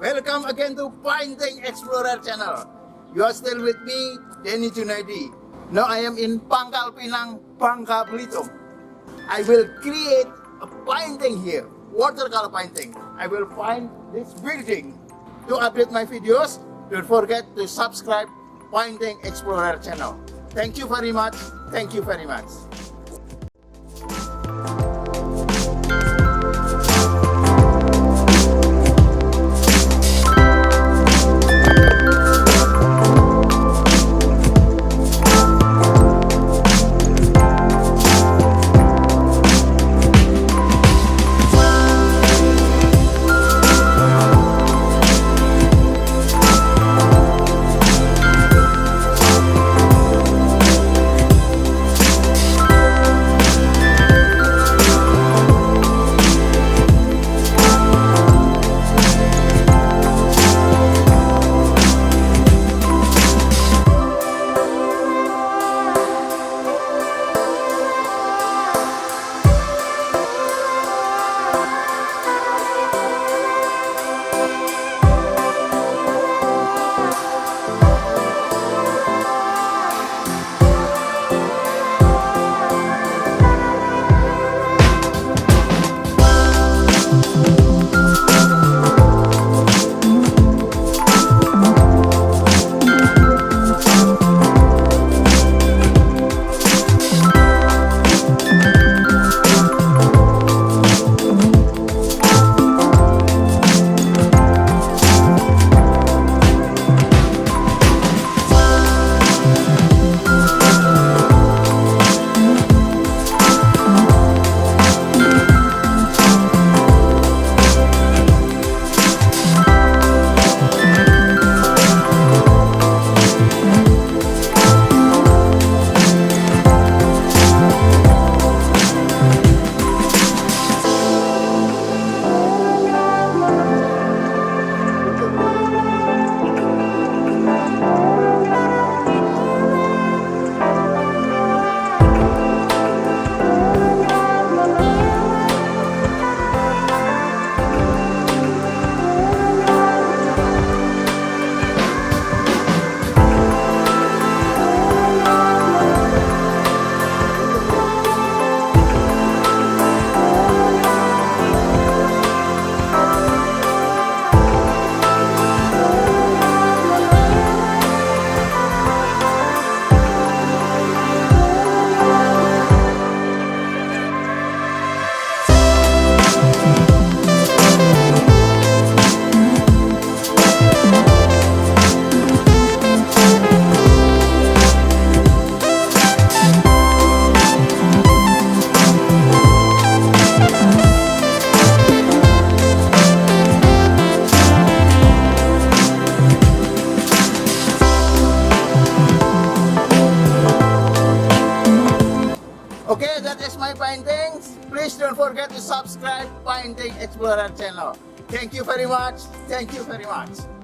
Welcome again to Painting Explorer channel. You are still with me, Deni Junaedi. Now I am in Pangkal Pinang, Bangka Belitung. I will create a painting here, watercolor painting. I will find this building. To update my videos, don't forget to subscribe Painting Explorer channel. Thank you very much. Thank you very much. Okay, that is my paintings. Please don't forget to subscribe Painting Explorer channel. Thank you very much. Thank you very much.